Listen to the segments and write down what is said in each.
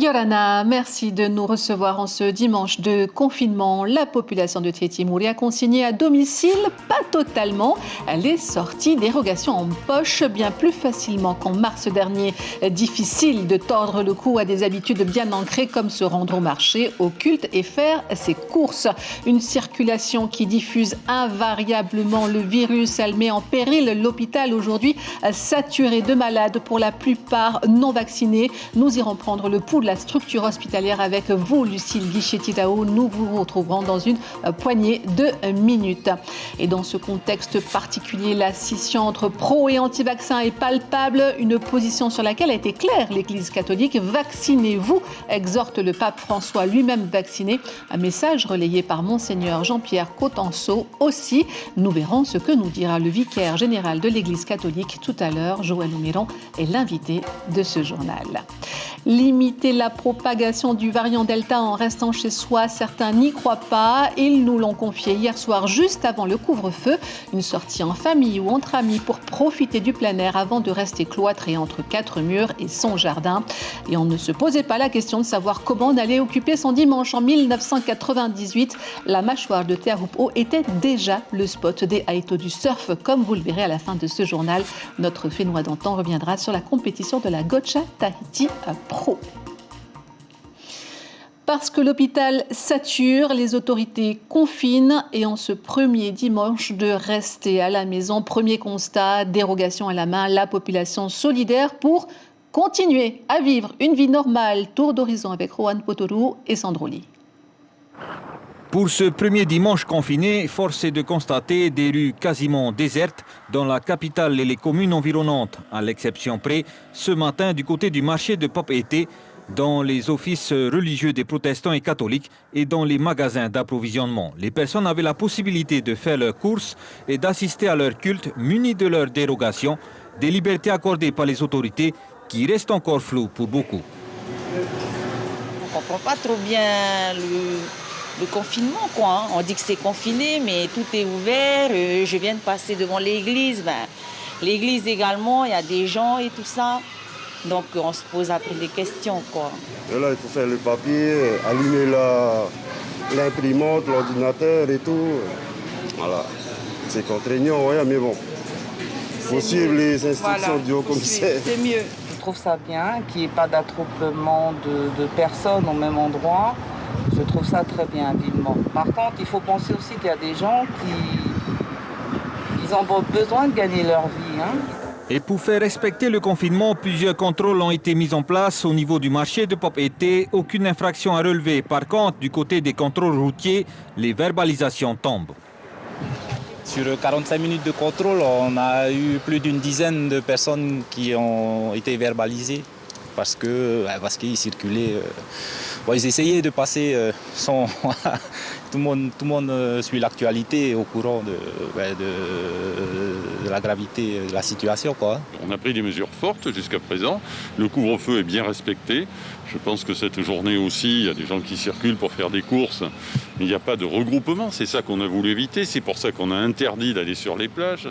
Yorana, merci de nous recevoir en ce dimanche de confinement. La population de Tietimouri a consigné à domicile, pas totalement, les sorties dérogation en poche bien plus facilement qu'en mars dernier. Difficile de tordre le cou à des habitudes bien ancrées comme se rendre au marché, au culte et faire ses courses. Une circulation qui diffuse invariablement le virus. Elle met en péril l'hôpital aujourd'hui saturé de malades, pour la plupart non vaccinés. Nous irons prendre le pouls de la structure hospitalière avec vous, Lucille Guichet-Tidao. Nous vous retrouverons dans une poignée de minutes. Et dans ce contexte particulier, la scission entre pro et anti-vaccin est palpable, une position sur laquelle a été claire l'Église catholique. Vaccinez-vous, exhorte le pape François, lui-même vacciné. Un message relayé par Monseigneur Jean-Pierre Cotenceau aussi. Nous verrons ce que nous dira le vicaire général de l'Église catholique tout à l'heure. Joël Oumiron est l'invité de ce journal. Limiter la propagation du variant Delta en restant chez soi, certains n'y croient pas. Ils nous l'ont confié hier soir, juste avant le couvre-feu. Une sortie en famille ou entre amis pour profiter du plein air avant de rester cloîtré entre quatre murs et son jardin. Et on ne se posait pas la question de savoir comment on allait occuper son dimanche. En 1998, la mâchoire de Teahupo était déjà le spot des haïtos du surf, comme vous le verrez à la fin de ce journal. Notre Fénois d'antan reviendra sur la compétition de la Gotcha Tahiti Pro. Parce que l'hôpital sature, les autorités confinent et en ce premier dimanche de rester à la maison, premier constat, dérogation à la main, la population solidaire pour continuer à vivre une vie normale. Tour d'horizon avec Rohan Potorou et Sandroli. Pour ce premier dimanche confiné, force est de constater des rues quasiment désertes dans la capitale et les communes environnantes. À l'exception près, ce matin du côté du marché de Pop-Été, dans les offices religieux des protestants et catholiques et dans les magasins d'approvisionnement. Les personnes avaient la possibilité de faire leurs courses et d'assister à leur culte munis de leurs dérogations, des libertés accordées par les autorités qui restent encore floues pour beaucoup. On ne comprend pas trop bien le confinement, quoi. On dit que c'est confiné, mais tout est ouvert. Je viens de passer devant l'église. L'église également, il y a des gens et tout ça. Donc on se pose après des questions, quoi. Et là, il faut faire le papier, allumer l'imprimante, l'ordinateur et tout. Voilà. C'est contraignant, ouais, mais bon. Il faut suivre les instructions du haut-commissaire. C'est mieux. Je trouve ça bien qu'il n'y ait pas d'attroupement de personnes au même endroit. Je trouve ça très bien, vivement. Par contre, il faut penser aussi qu'il y a des gens ils ont besoin de gagner leur vie, hein. Et pour faire respecter le confinement, plusieurs contrôles ont été mis en place au niveau du marché de Pop-Été. Aucune infraction à relever. Par contre, du côté des contrôles routiers, les verbalisations tombent. Sur 45 minutes de contrôle, on a eu plus d'une dizaine de personnes qui ont été verbalisées parce qu'ils circulaient. Ils essayaient de passer sans... Tout le monde suit l'actualité au courant de la gravité de la situation, quoi. On a pris des mesures fortes jusqu'à présent. Le couvre-feu est bien respecté. Je pense que cette journée aussi, il y a des gens qui circulent pour faire des courses. Mais il n'y a pas de regroupement. C'est ça qu'on a voulu éviter. C'est pour ça qu'on a interdit d'aller sur les plages.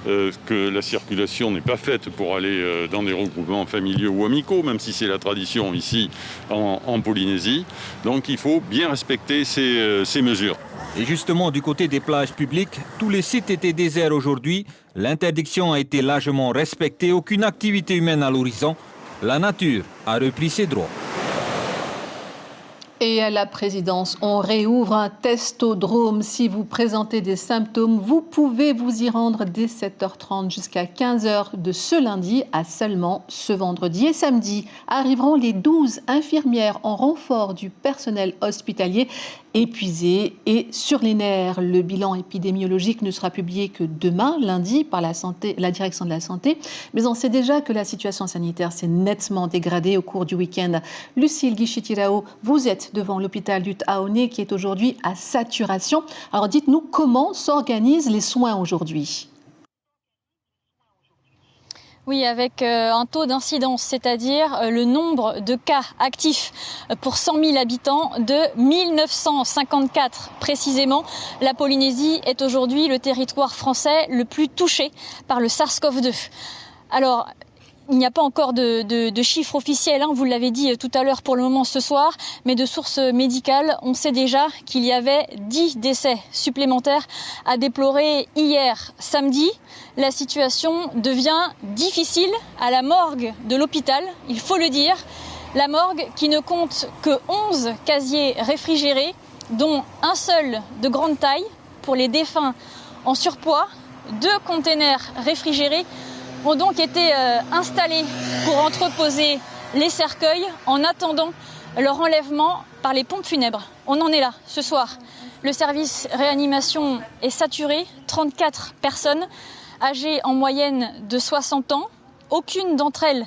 Que la circulation n'est pas faite pour aller dans des regroupements familiaux ou amicaux, même si c'est la tradition ici en Polynésie. Donc il faut bien respecter ces mesures. Et justement, du côté des plages publiques, tous les sites étaient déserts aujourd'hui. L'interdiction a été largement respectée. Aucune activité humaine à l'horizon. La nature a repris ses droits. Et à la présidence, on réouvre un testodrome. Si vous présentez des symptômes, vous pouvez vous y rendre dès 7h30 jusqu'à 15h de ce lundi à seulement ce vendredi. Et samedi arriveront les 12 infirmières en renfort du personnel hospitalier épuisé et sur les nerfs. Le bilan épidémiologique ne sera publié que demain, lundi, par la direction de la santé. Mais on sait déjà que la situation sanitaire s'est nettement dégradée au cours du week-end. Lucille Guichet-Tidao, vous êtes devant l'hôpital du Taoné qui est aujourd'hui à saturation. Alors dites-nous comment s'organisent les soins aujourd'hui? Oui, avec un taux d'incidence, c'est-à-dire le nombre de cas actifs pour 100 000 habitants de 1954 précisément. La Polynésie est aujourd'hui le territoire français le plus touché par le SARS-CoV-2. Alors, Il n'y a pas encore de chiffres officiels, vous l'avez dit tout à l'heure pour le moment ce soir, mais de sources médicales, on sait déjà qu'il y avait 10 décès supplémentaires à déplorer hier samedi. La situation devient difficile à la morgue de l'hôpital, il faut le dire. La morgue qui ne compte que 11 casiers réfrigérés, dont un seul de grande taille pour les défunts en surpoids. 2 containers réfrigérés ont donc été installés pour entreposer les cercueils en attendant leur enlèvement par les pompes funèbres. On en est là ce soir. Le service réanimation est saturé, 34 personnes âgées en moyenne de 60 ans. Aucune d'entre elles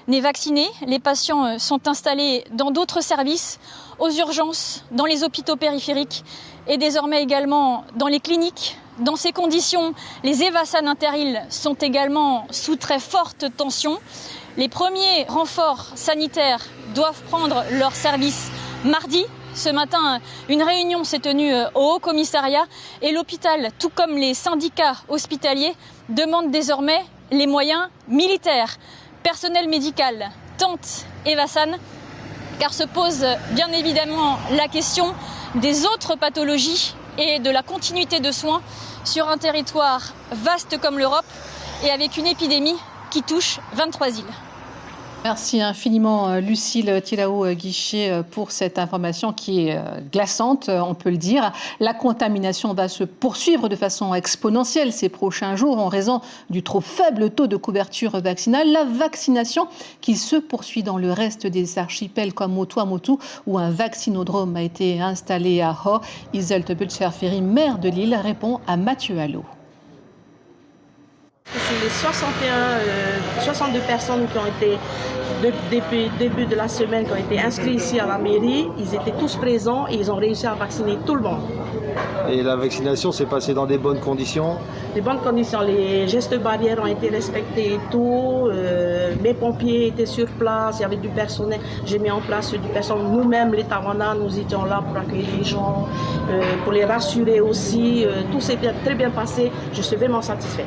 n'est vaccinée. Les patients sont installés dans d'autres services, aux urgences, dans les hôpitaux périphériques et désormais également dans les cliniques. Dans ces conditions, les Evasan Interil sont également sous très forte tension. Les premiers renforts sanitaires doivent prendre leur service mardi. Ce matin, une réunion s'est tenue au Haut Commissariat et l'hôpital, tout comme les syndicats hospitaliers, demandent désormais les moyens militaires. Personnel médical tente Evasan, car se pose bien évidemment la question des autres pathologies et de la continuité de soins sur un territoire vaste comme l'Europe et avec une épidémie qui touche 23 îles. Merci infiniment Lucille Thilaou-Guichet pour cette information qui est glaçante, on peut le dire. La contamination va se poursuivre de façon exponentielle ces prochains jours en raison du trop faible taux de couverture vaccinale. La vaccination qui se poursuit dans le reste des archipels comme au Tuamotu où un vaccinodrome a été installé à Ho. Iseult Butcher-Ferry, maire de l'île, répond à Mathieu Allot. C'est les 62 personnes qui ont été, depuis le début de la semaine, qui ont été inscrits ici à la mairie. Ils étaient tous présents et ils ont réussi à vacciner tout le monde. Et la vaccination s'est passée dans des bonnes conditions? Des bonnes conditions. Les gestes barrières ont été respectés et tout. Mes pompiers étaient sur place, il y avait du personnel. J'ai mis en place du personnel. Nous-mêmes, les Tawana, nous étions là pour accueillir les gens, pour les rassurer aussi. Tout s'est très bien passé. Je suis vraiment satisfaite.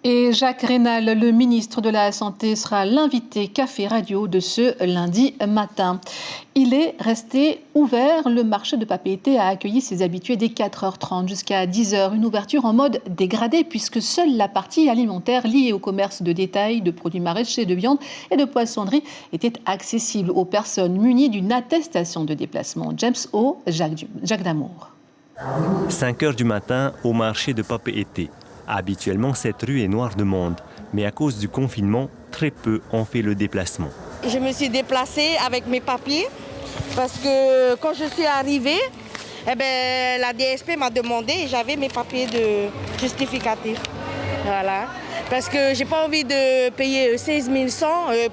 Et Jacques Rénal, le ministre de la Santé, sera l'invité Café Radio de ce lundi matin. Il est resté ouvert. Le marché de Papeete a accueilli ses habitués dès 4h30 jusqu'à 10h. Une ouverture en mode dégradé puisque seule la partie alimentaire liée au commerce de détail de produits maraîchers, de viande et de poissonnerie était accessible aux personnes munies d'une attestation de déplacement. James O, Jacques Damour. 5h du matin au marché de Papeete. Habituellement, cette rue est noire de monde, mais à cause du confinement, très peu ont fait le déplacement. Je me suis déplacée avec mes papiers parce que quand je suis arrivée, la DSP m'a demandé et j'avais mes papiers de justificatif. Voilà. Parce que j'ai pas envie de payer 16 100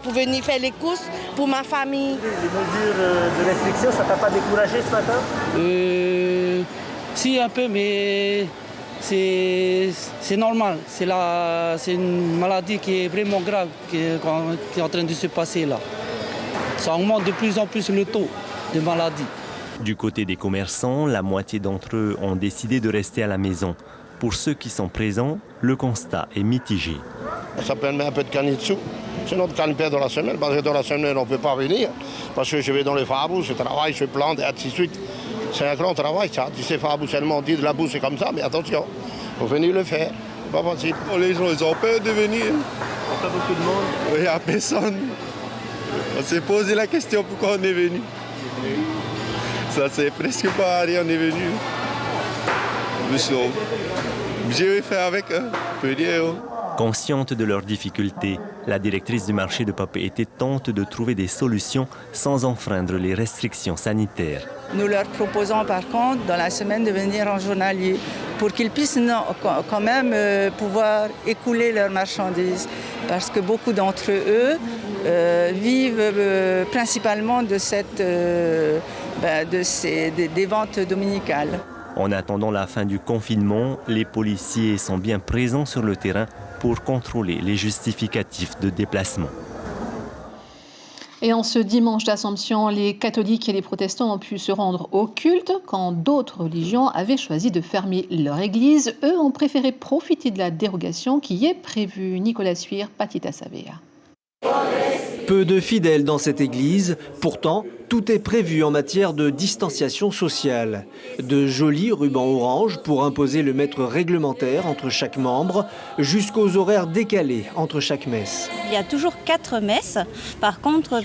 pour venir faire les courses pour ma famille. Les mesures de restriction, ça t'a pas découragé ce matin? Si, un peu, mais c'est normal. C'est une maladie qui est vraiment grave qui est en train de se passer là. Ça augmente de plus en plus le taux de maladie. Du côté des commerçants, la moitié d'entre eux ont décidé de rester à la maison. Pour ceux qui sont présents, le constat est mitigé. Ça permet un peu de gagner de sous. C'est notre gagne-pain dans la semaine, parce que dans la semaine, on ne peut pas venir. Parce que je vais dans les fabous, je travaille, je plante et ainsi de suite. C'est un grand travail, ça. Tu sais, fabous seulement dit de la boue, c'est comme ça, mais attention, il faut venir le faire. Pas facile. Les gens, ils ont peur de venir. Pas beaucoup de monde. Il n'y a personne. On s'est posé la question pourquoi on est venu. Ça, c'est presque pas rien, on est venu. Mais sinon, je vais faire avec, peut dire. Consciente de leurs difficultés, la directrice du marché de Papeete tente de trouver des solutions sans enfreindre les restrictions sanitaires. Nous leur proposons par contre dans la semaine de venir en journalier pour qu'ils puissent quand même pouvoir écouler leurs marchandises parce que beaucoup d'entre eux vivent principalement de des ventes dominicales. En attendant la fin du confinement, les policiers sont bien présents sur le terrain pour contrôler les justificatifs de déplacement. Et en ce dimanche d'Assomption, les catholiques et les protestants ont pu se rendre au culte quand d'autres religions avaient choisi de fermer leur église. Eux ont préféré profiter de la dérogation qui est prévue. Nicolas Suire, Patita Savea. Peu de fidèles dans cette église, pourtant tout est prévu en matière de distanciation sociale. De jolis rubans orange pour imposer le mètre réglementaire entre chaque membre, jusqu'aux horaires décalés entre chaque messe. Il y a toujours 4 messes. Par contre,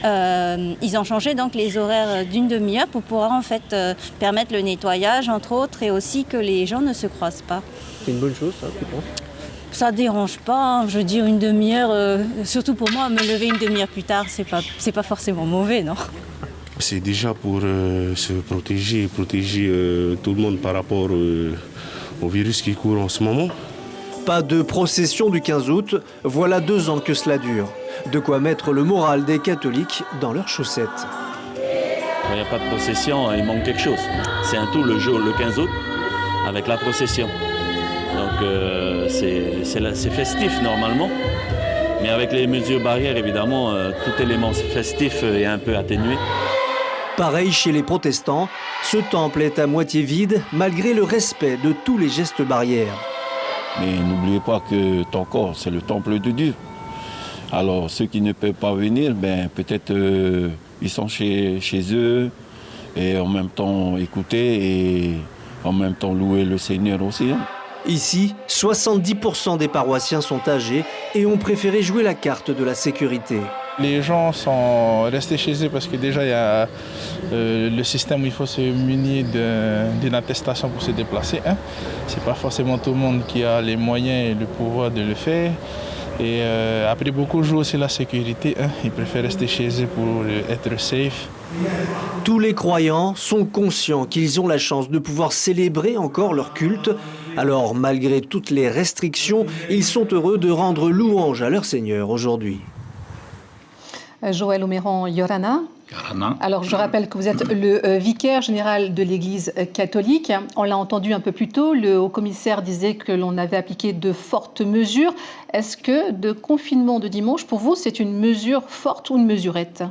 ils ont changé donc les horaires d'une demi-heure pour pouvoir en fait permettre le nettoyage entre autres et aussi que les gens ne se croisent pas. C'est une bonne chose, ça, tu penses ? Ça dérange pas, je veux dire une demi-heure, surtout pour moi, me lever une demi-heure plus tard, c'est pas forcément mauvais, non? C'est déjà pour se protéger tout le monde par rapport au virus qui court en ce moment. Pas de procession du 15 août, voilà 2 ans que cela dure. De quoi mettre le moral des catholiques dans leurs chaussettes. Il n'y a pas de procession, il manque quelque chose. C'est un tout le jour, le 15 août, avec la procession. Donc c'est festif normalement, mais avec les mesures barrières, évidemment, tout élément festif est un peu atténué. Pareil chez les protestants, ce temple est à moitié vide malgré le respect de tous les gestes barrières. Mais n'oubliez pas que ton corps, c'est le temple de Dieu. Alors ceux qui ne peuvent pas venir, peut-être ils sont chez eux et en même temps écouter et en même temps louer le Seigneur aussi. Ici, 70% des paroissiens sont âgés et ont préféré jouer la carte de la sécurité. Les gens sont restés chez eux parce que déjà il y a le système où il faut se munir d'une attestation pour se déplacer. C'est pas forcément tout le monde qui a les moyens et le pouvoir de le faire. Et après beaucoup jouent aussi la sécurité. Ils préfèrent rester chez eux pour être safe. Tous les croyants sont conscients qu'ils ont la chance de pouvoir célébrer encore leur culte. Alors, malgré toutes les restrictions, ils sont heureux de rendre louange à leur Seigneur aujourd'hui. Joël Oméran, Yorana. Alors, je rappelle que vous êtes le vicaire général de l'Église catholique. On l'a entendu un peu plus tôt, le haut-commissaire disait que l'on avait appliqué de fortes mesures. Est-ce que de confinement de dimanche, pour vous, c'est une mesure forte ou une mesurette ?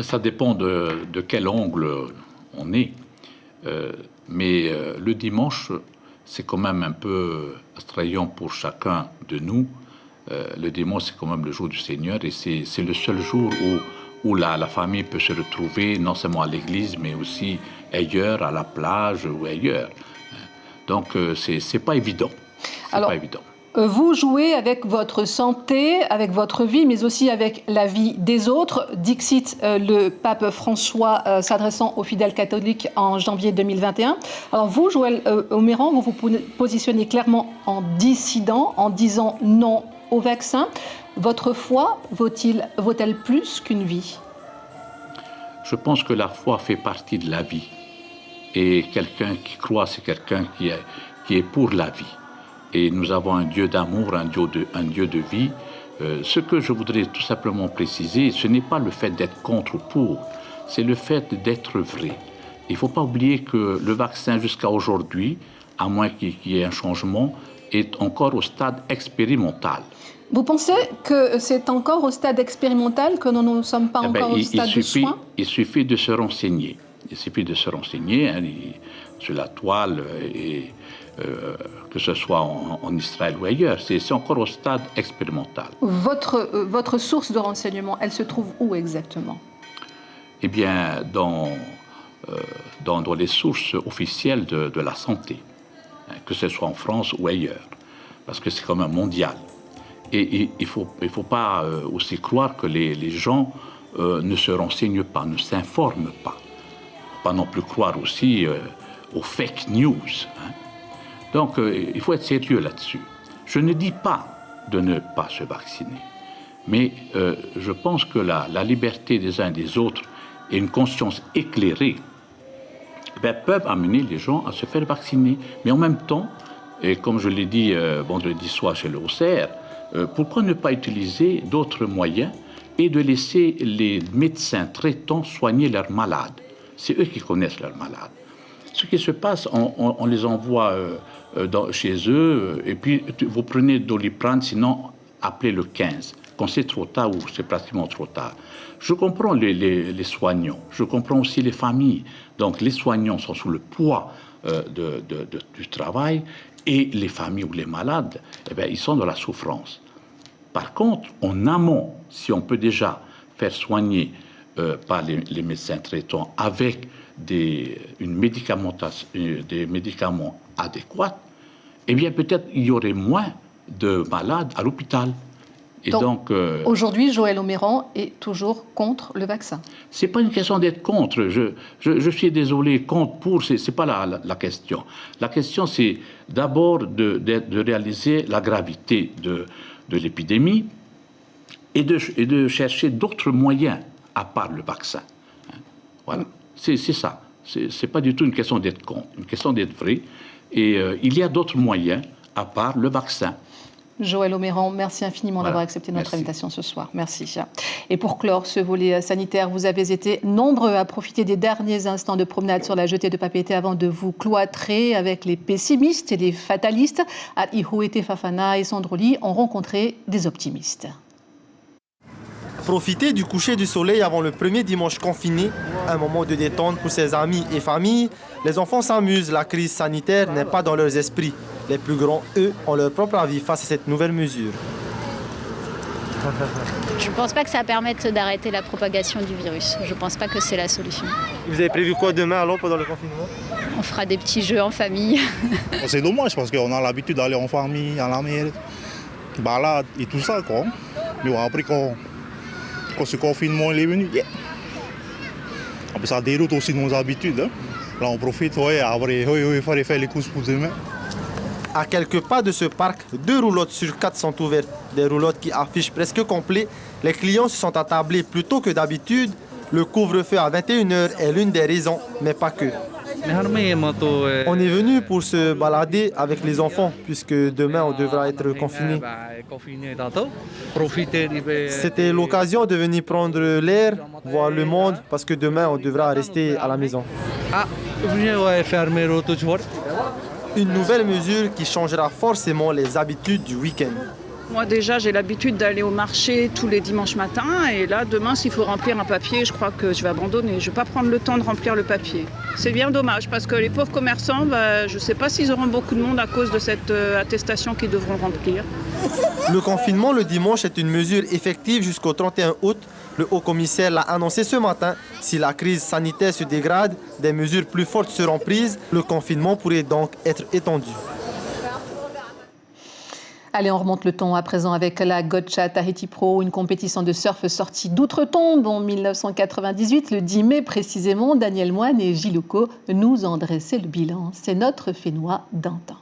Ça dépend de quel angle on est. Mais le dimanche, c'est quand même un peu attrayant pour chacun de nous. Le dimanche, c'est quand même le jour du Seigneur et c'est le seul jour où la famille peut se retrouver, non seulement à l'église, mais aussi ailleurs, à la plage ou ailleurs. Donc, c'est pas évident. Alors, pas évident. Vous jouez avec votre santé, avec votre vie, mais aussi avec la vie des autres. Dixit le pape François s'adressant aux fidèles catholiques en janvier 2021. Alors vous, Joël Oméran, vous vous positionnez clairement en dissident, en disant non au vaccin. Votre foi vaut-elle plus qu'une vie ? Je pense que la foi fait partie de la vie. Et quelqu'un qui croit, c'est quelqu'un qui est pour la vie. Et nous avons un Dieu d'amour, un Dieu de vie. Ce que je voudrais tout simplement préciser, ce n'est pas le fait d'être contre ou pour, c'est le fait d'être vrai. Il ne faut pas oublier que le vaccin jusqu'à aujourd'hui, à moins qu'il y ait un changement, est encore au stade expérimental. Vous pensez que c'est encore au stade expérimental, que nous ne sommes pas encore au stade de soins ? Il suffit de se renseigner. Il suffit de se renseigner sur la toile et... que ce soit en Israël ou ailleurs, c'est encore au stade expérimental. Votre source de renseignement, elle se trouve où exactement ? Eh bien, dans les sources officielles de la santé, que ce soit en France ou ailleurs, parce que c'est quand même mondial. Et il faut pas aussi croire que les gens ne se renseignent pas, ne s'informent pas. Il ne faut pas non plus croire aussi aux fake news. Donc, il faut être sérieux là-dessus. Je ne dis pas de ne pas se vacciner, mais je pense que la liberté des uns et des autres et une conscience éclairée peuvent amener les gens à se faire vacciner. Mais en même temps, et comme je l'ai dit vendredi soir chez le OCR, pourquoi ne pas utiliser d'autres moyens et de laisser les médecins traitants soigner leurs malades ? C'est eux qui connaissent leurs malades. Ce qui se passe, on les envoie chez eux, et puis vous prenez Doliprane, sinon appeler le 15, quand c'est trop tard ou c'est pratiquement trop tard. Je comprends les soignants, je comprends aussi les familles. Donc les soignants sont sous le poids du travail et les familles ou les malades, eh bien, ils sont dans la souffrance. Par contre, en amont, si on peut déjà faire soigner par les médecins traitants avec des médicaments adéquats, eh bien peut-être il y aurait moins de malades à l'hôpital. Et donc aujourd'hui, Joël Oméran est toujours contre le vaccin. C'est pas une question d'être contre. Je suis désolé, contre, pour, c'est pas la question. La question, c'est d'abord de réaliser la gravité de l'épidémie et de chercher d'autres moyens à part le vaccin. Voilà, c'est ça. C'est pas du tout une question d'être contre, une question d'être vrai. Et il y a d'autres moyens à part le vaccin. Joël Oméran, merci infiniment d'avoir accepté notre invitation ce soir. Merci. Et pour clore ce volet sanitaire, vous avez été nombreux à profiter des derniers instants de promenade sur la jetée de Papeete avant de vous cloîtrer avec les pessimistes et les fatalistes. Ihuete Fafana et Sandroli ont rencontré des optimistes. Profiter du coucher du soleil avant le premier dimanche confiné, un moment de détente pour ses amis et familles. Les enfants s'amusent, la crise sanitaire n'est pas dans leurs esprits. Les plus grands, eux, ont leur propre avis face à cette nouvelle mesure. Je ne pense pas que ça permette d'arrêter la propagation du virus. Je ne pense pas que c'est la solution. Vous avez prévu quoi demain alors pendant le confinement? On fera des petits jeux en famille. C'est dommage parce qu'on a l'habitude d'aller en famille, à la mer, balade et tout ça, quoi. Mais bon, après quand ce confinement est venu, ça déroute aussi nos habitudes. Hein. Là on profite, après il fallait faire les courses pour demain. À quelques pas de ce parc, 2 roulottes sur 4 sont ouvertes. Des roulottes qui affichent presque complet. Les clients se sont attablés plus tôt que d'habitude. Le couvre-feu à 21h est l'une des raisons, mais pas que. On est venu pour se balader avec les enfants, puisque demain on devra être confinés. C'était l'occasion de venir prendre l'air, voir le monde, parce que demain on devra rester à la maison. Une nouvelle mesure qui changera forcément les habitudes du week-end. Moi déjà j'ai l'habitude d'aller au marché tous les dimanches matins et là demain s'il faut remplir un papier, je crois que je vais abandonner. Je ne vais pas prendre le temps de remplir le papier. C'est bien dommage parce que les pauvres commerçants, je ne sais pas s'ils auront beaucoup de monde à cause de cette attestation qu'ils devront remplir. Le confinement le dimanche est une mesure effective jusqu'au 31 août. Le haut-commissaire l'a annoncé ce matin. Si la crise sanitaire se dégrade, des mesures plus fortes seront prises. Le confinement pourrait donc être étendu. Allez, on remonte le temps à présent avec la Gotcha Tahiti Pro, une compétition de surf sortie d'outre-tombe en 1998. Le 10 mai précisément, Daniel Moine et Gilles Louco nous ont dressé le bilan. C'est notre Fénois d'antan.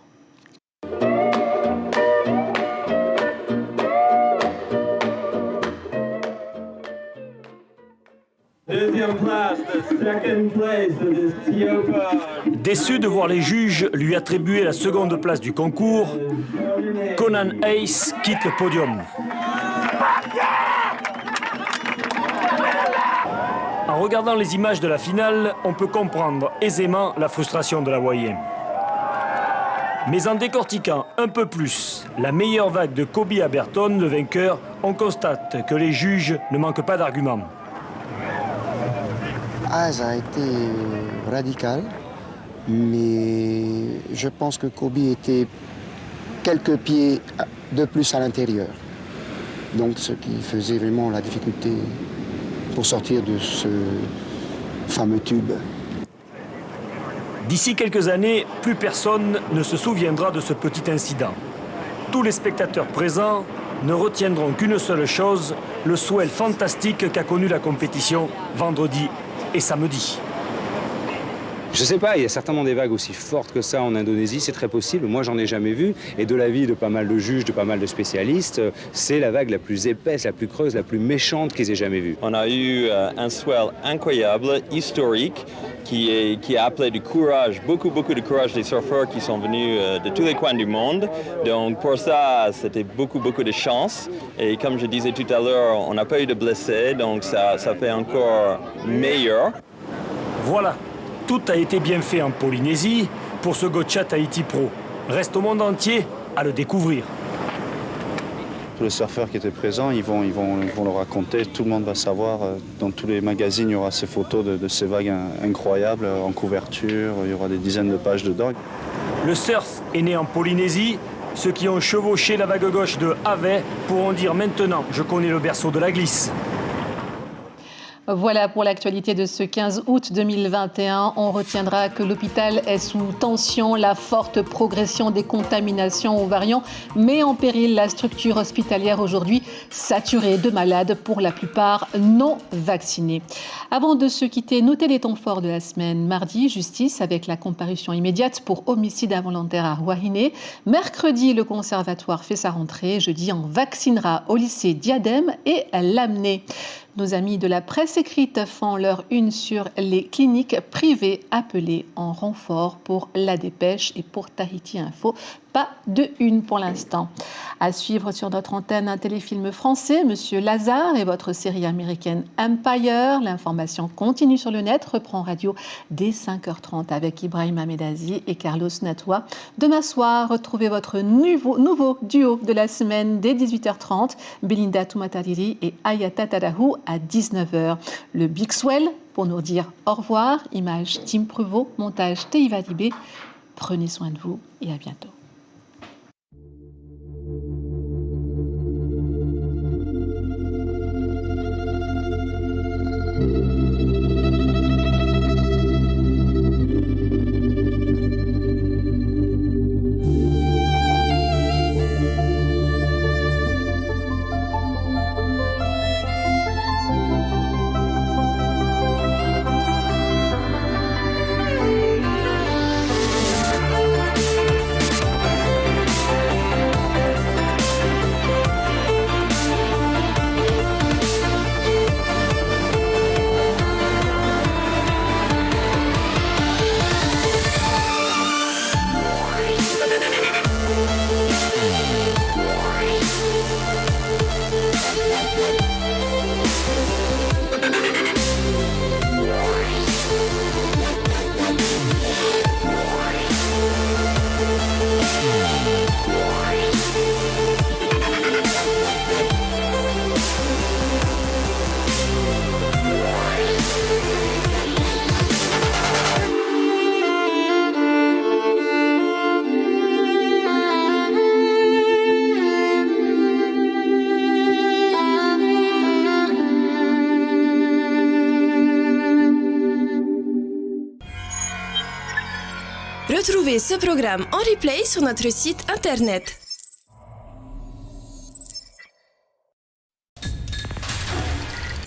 Deuxième place, second place of this Tiopa. Déçu de voir les juges lui attribuer la seconde place du concours, Conan Ace quitte le podium. En regardant les images de la finale, on peut comprendre aisément la frustration de l'Hawaïen. Mais en décortiquant un peu plus la meilleure vague de Kobe Aberton, le vainqueur, on constate que les juges ne manquent pas d'arguments. Ça a été radical, mais je pense que Kobe était quelques pieds de plus à l'intérieur. Donc ce qui faisait vraiment la difficulté pour sortir de ce fameux tube. D'ici quelques années, plus personne ne se souviendra de ce petit incident. Tous les spectateurs présents ne retiendront qu'une seule chose, le swell fantastique qu'a connu la compétition vendredi et samedi. Je sais pas, il y a certainement des vagues aussi fortes que ça en Indonésie, c'est très possible. Moi, j'en ai jamais vu. Et de l'avis de pas mal de juges, de pas mal de spécialistes, c'est la vague la plus épaisse, la plus creuse, la plus méchante qu'ils aient jamais vue. On a eu un swell incroyable, historique, qui a appelé du courage, beaucoup de courage des surfeurs qui sont venus de tous les coins du monde. Donc pour ça, c'était beaucoup de chance. Et comme je disais tout à l'heure, on n'a pas eu de blessés, donc ça fait encore meilleur. Voilà, tout a été bien fait en Polynésie pour ce Gotcha Tahiti Pro. Reste au monde entier à le découvrir. tous les surfeurs qui étaient présents, ils vont le raconter. Tout le monde va savoir. Dans tous les magazines, il y aura ces photos de ces vagues incroyables en couverture. Il y aura des dizaines de pages dedans. Le surf est né en Polynésie. Ceux qui ont chevauché la vague gauche de Havai pourront dire maintenant « Je connais le berceau de la glisse ». Voilà pour l'actualité de ce 15 août 2021. On retiendra que l'hôpital est sous tension. La forte progression des contaminations aux variants met en péril la structure hospitalière aujourd'hui saturée de malades, pour la plupart non vaccinés. Avant de se quitter, notez les temps forts de la semaine. Mardi, justice avec la comparution immédiate pour homicide involontaire à Roahiné. Mercredi, le conservatoire fait sa rentrée. Jeudi, on vaccinera au lycée Diadème et Lamennais. Nos amis de la presse écrite font leur une sur les cliniques privées appelées en renfort pour La Dépêche et pour Tahiti Info. Pas de une pour l'instant. À suivre sur notre antenne, un téléfilm français, Monsieur Lazare, et votre série américaine Empire. L'information continue sur le net, reprend radio dès 5h30 avec Ibrahim Ahmedazi et Carlos Natois. Demain soir, retrouvez votre nouveau duo de la semaine dès 18h30, Belinda Tumatariri et Ayata Tadahou à 19h. Le Big Swell pour nous dire au revoir. Image Tim Prevot, montage Teiva Libé. Prenez soin de vous et à bientôt. Retrouvez ce programme en replay sur notre site internet.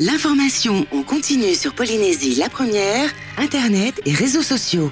L'information en continu sur Polynésie la première, internet et réseaux sociaux.